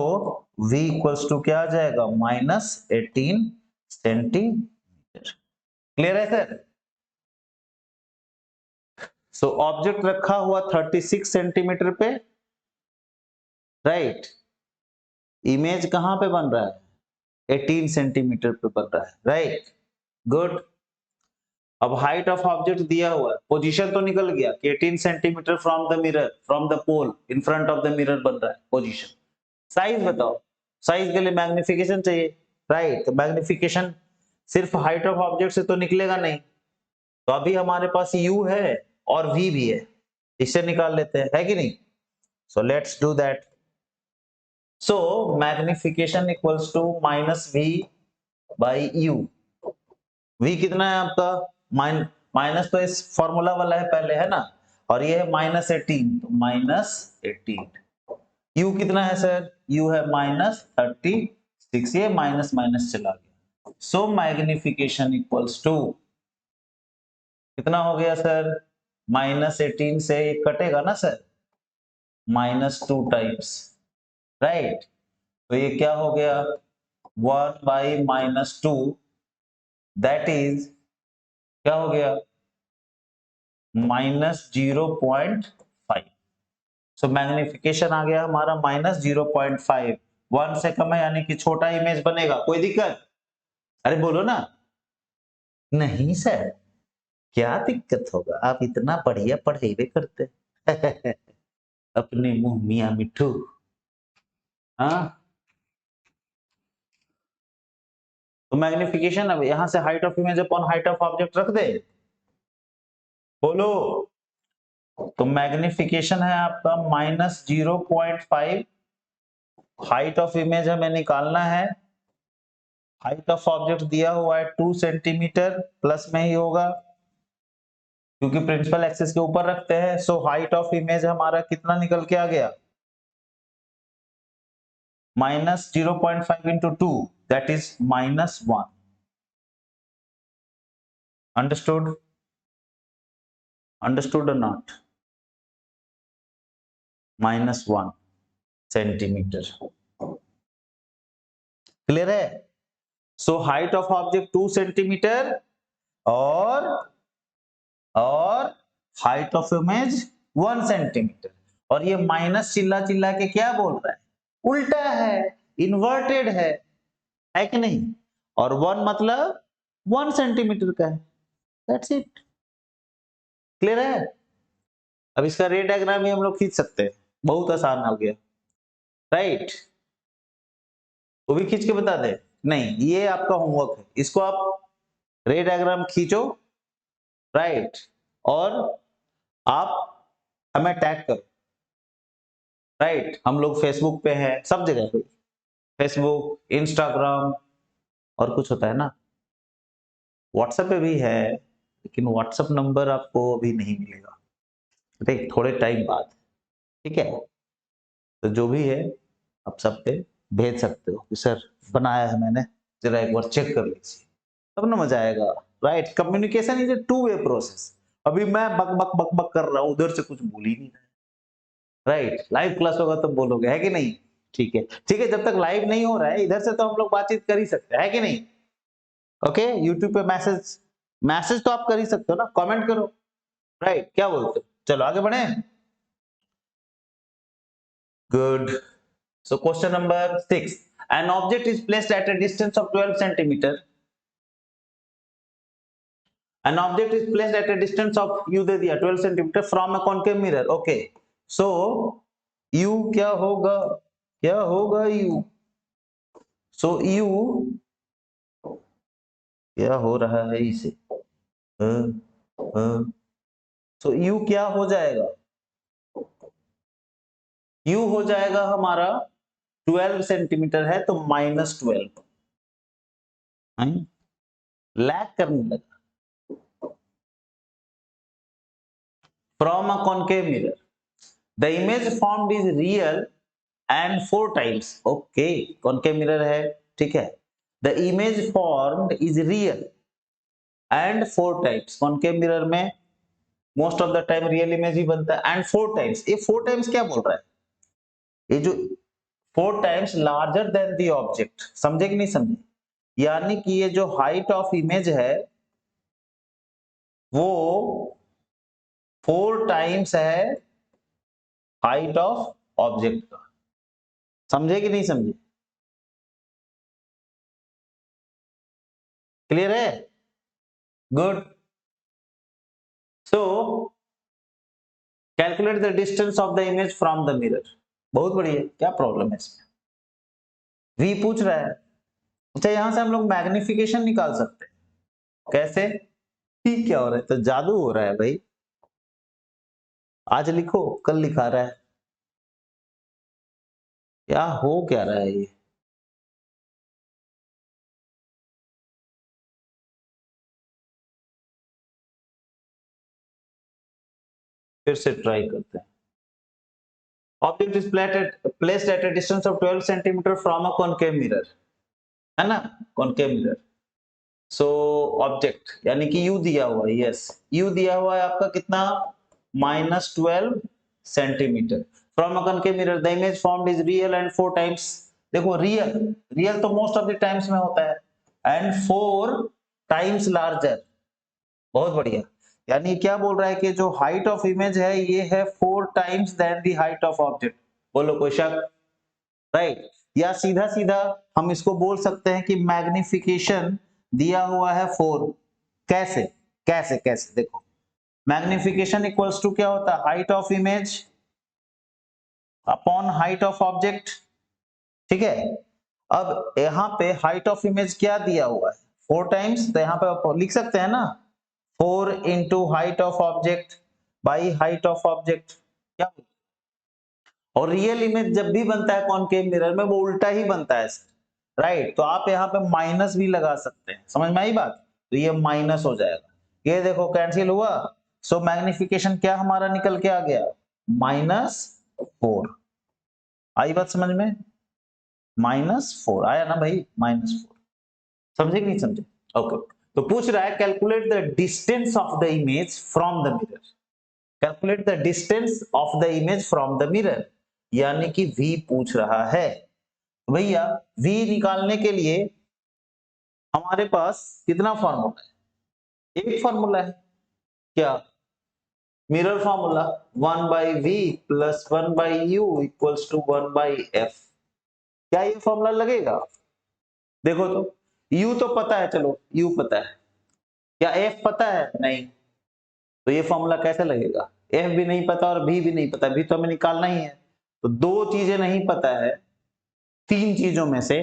v इक्वल्स टू क्या आ जाएगा? -18 सेंटीमीटर। क्लियर है सर? सो ऑब्जेक्ट रखा हुआ 36 सेंटीमीटर पे, राइट? इमेज कहां पे बन रहा है? 18 सेंटीमीटर पे बन रहा है, राइट? गुड। अब हाइट ऑफ ऑब्जेक्ट दिया हुआ है, पोजीशन तो निकल गया कि 18 centimetre from the mirror, from the pole in front of the mirror बन रहा है पोजीशन। साइज बताओ, साइज के लिए मैग्निफिकेशन चाहिए, राइट? तो मैग्निफिकेशन सिर्फ हाइट ऑफ ऑब्जेक्ट से तो निकलेगा नहीं, तो अभी हमारे पास u है और v भी है, इससे निकाल लेते हैं, है कि नहीं? So let's do that. So magnification equals to -v/u। v कितना है आपका? माइनस तो इस फॉर्मूला वाला है पहले, है ना? और ये है -18, तो -18। u कितना है सर? u है -36, ये माइनस माइनस चला गया। सो मैग्निफिकेशन इक्वल्स टू कितना हो गया सर? -18 से कटेगा ना सर, -2 टाइम्स, राइट? तो ये क्या हो गया? 1/-2, दैट इज क्या हो गया? -0.5। सो मैग्निफिकेशन आ गया हमारा -0.5, 1 से कम है यानी कि छोटा इमेज बनेगा। कोई दिक्कत? अरे बोलो ना। नहीं सर, क्या दिक्कत होगा, आप इतना बढ़िया पढ़ेबे करते अपने मुंह मियां मिठू। हाँ, तो मैग्निफिकेशन अब यहां से height of image upon height of object रख दे, बोलो। तो मैग्निफिकेशन है आपका -0.5, हाइट ऑफ इमेज हमें निकालना है, हाइट ऑफ ऑब्जेक्ट दिया हुआ है 2 सेंटीमीटर, प्लस में ही होगा क्योंकि प्रिंसिपल एक्सिस के ऊपर रखते हैं। सो हाइट ऑफ इमेज हमारा कितना निकल के आ गया? -0.5 into 2, that is -1। Understood? Understood or not? -1 centimetre. Clear है? So height of object 2 centimetre और हाइट ऑफ इमेज 1 सेंटीमीटर, और ये माइनस चिल्ला चिल्ला के क्या बोल रहा है? उल्टा है, इन्वर्टेड है कि नहीं? और 1 मतलब 1 सेंटीमीटर का है, दैट्स इट। क्लियर है? अब इसका रे डायग्राम भी हम लोग खींच सकते हैं। बहुत आसान हो गया, राइट। वो भी खींच के बता दे? नहीं, ये आपका होमवर्क है, इसको आप रे डायग्राम खींचो, राइट, और आप हमें टैग करो, राइट। हम लोग फेसबुक पे हैं, सब जगह पे, फेसबुक, इंस्टाग्राम, और कुछ होता है ना, व्हाट्सएप पे भी है, लेकिन व्हाट्सएप नंबर आपको अभी नहीं मिलेगा, ठीक, थोड़े टाइम बाद, ठीक है। तो जो भी है आप सब पे भेज सकते हो कि सर बनाया है मैंने, जरा एक बार चेक कर लीजिए, तब ना मजा आएगा, right. Communication is a two way process. अभी मैं बक बक बक बक कर रहा हूं, उधर से कुछ बोल ही नहीं रहा, राइट। लाइव क्लास होगा तब बोलोगे, है कि नहीं? ठीक है, ठीक है, जब तक लाइव नहीं हो रहा है इधर से तो हम लोग बातचीत कर ही सकते हैं, है कि नहीं? ओके, यूट्यूब पे मैसेज मैसेज तो आप कर ही सकते हो ना, कमेंट करो, राइट। क्या बोलते हो? चलो आगे बढ़े। Good. So question number 6. An object is placed at a distance of 12 centimeter. An object is placed at a distance of u दे दिया 12 centimeter from a concave mirror. Okay. So u क्या होगा? क्या होगा u? So u क्या हो रहा है इसे? So u क्या हो जाएगा? u हो जाएगा हमारा 12 सेंटीमीटर है तो -12, लैग करने लगा। From a concave mirror, the image formed is real and 4 times. Okay, concave mirror है, ठीक है। The image formed is real and 4 times. concave mirror में most of the time real image ही बनता है and 4 times. ये 4 times क्या बोल रहा है? ये जो 4 times larger than the object, समझे कि नहीं समझे? यानी कि ये जो height of image है वो 4 times है height of object का, समझे कि नहीं समझे? क्लियर है? Good. So calculate the distance of the image from the mirror. बहुत बढ़िया, क्या प्रॉब्लम है इसमें? वी पूछ रहा है। अच्छा, यहां से हम लोग मैग्निफिकेशन निकाल सकते हैं, कैसे? ठीक, क्या हो रहा है? तो जादू हो रहा है भाई, आज लिखो कल लिखा रहा है, क्या हो क्या रहा है ये? फिर से ट्राई करते हैं। Object is placed at a distance of 12 centimetre from a concave mirror, है ना, कॉनकेव मिरर। सो ऑब्जेक्ट यानी कि यू दिया हुआ है, यस, यू दिया हुआ है आपका कितना? -12 centimetre from a concave mirror, the image formed is real and 4 times. देखो रियल, रियल तो मोस्ट ऑफ द टाइम्स में होता है, एंड 4 टाइम्स लार्जर। बहुत बढ़िया। यानी क्या बोल रहा है कि जो हाइट ऑफ इमेज है ये है 4 times than the height of object. बोलो कोई शक? राइट। या सीधा सीधा हम इसको बोल सकते हैं कि मैग्निफिकेशन दिया हुआ है 4। कैसे? कैसे कैसे देखो, मैग्निफिकेशन इक्वल्स टू क्या होता है? Height of image upon height of object, ठीक है। अब यहाँ पे हाइट ऑफ इमेज क्या दिया हुआ है? 4 टाइम्स, तो यहाँ पे आप लिख सकते हैं ना 4 into height of object by height of object, क्या? और रियल इमेज जब भी बनता है कॉनकेव मिरर में वो उल्टा ही बनता है, राइट। तो आप यहाँ पे माइनस भी लगा सकते हैं, समझ में आई बात? तो ये माइनस हो जाएगा, ये देखो कैंसिल हुआ। सो मैग्निफिकेशन क्या हमारा निकल के आ गया? -4। आई बात समझ में? -4 आया ना भाई, -4। समझे कि नहीं समझे? ओके। तो पूछ रहा है calculate the distance of the image from the mirror. Calculate the distance of the image from the mirror, यानी कि v पूछ रहा है। भैया v निकालने के लिए हमारे पास कितना फॉर्मूला है? एक फॉर्मूला है, क्या? Mirror formula 1/v plus 1/u equals to 1/f। क्या ये फॉर्मूला लगेगा? देखो तो, u तो पता है, चलो u पता है, क्या f पता है? नहीं। तो ये फॉर्मूला कैसे लगेगा? f भी नहीं पता और v भी नहीं पता, v तो हमें निकालना ही है। तो दो चीजें नहीं पता है, तीन चीजों में से,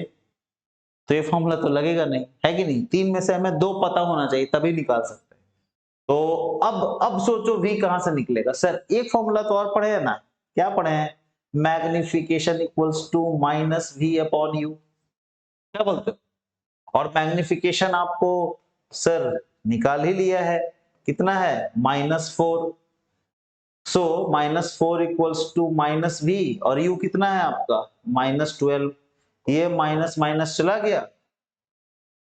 तो ये फॉर्मूला तो लगेगा नहीं, है कि नहीं? तीन में से हमें दो पता होना चाहिए तभी निकाल सकते हैं। तो अब सोचो v कहां से निकलेगा? सर एक फॉर्मूला तो और पढ़े है ना, क्या पढ़े हैं? Magnification equals to minus v upon u, क्या बोलते हो? और मैग्निफिकेशन आपको सर निकाल ही लिया है, कितना है? -4। सो -4 इक्वल्स टू माइनस v, और u कितना है आपका? -12। ये माइनस माइनस चला गया,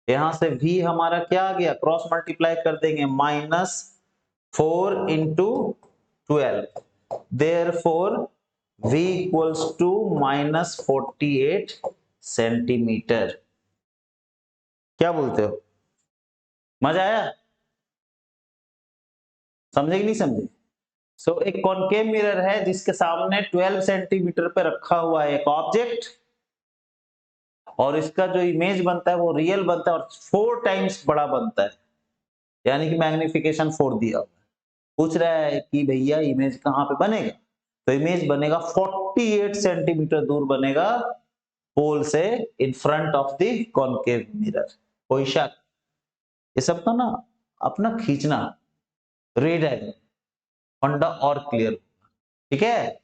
यहां से v हमारा क्या आ गया? क्रॉस मल्टीप्लाई कर देंगे, -4 into 12, therefore v equals to -48 centimetre. क्या बोलते हो? मजा आया? समझे कि नहीं समझे? सो एक कॉनकेव मिरर है जिसके सामने 12 सेंटीमीटर पे रखा हुआ है एक ऑब्जेक्ट, और इसका जो इमेज बनता है वो रियल बनता है और 4 टाइम्स बड़ा बनता है, यानी कि मैग्निफिकेशन 4 दिया हुआ है। पूछ रहा है कि भैया इमेज कहां पे बनेगा? तो इमेज बनेगा 48 सेंटीमीटर दूर बनेगा पोल से, इन front of the concave mirror. कोई शक? ये सब तो ना अपना खींचना, रे डायग्राम, फंडा और क्लियर, ठीक है?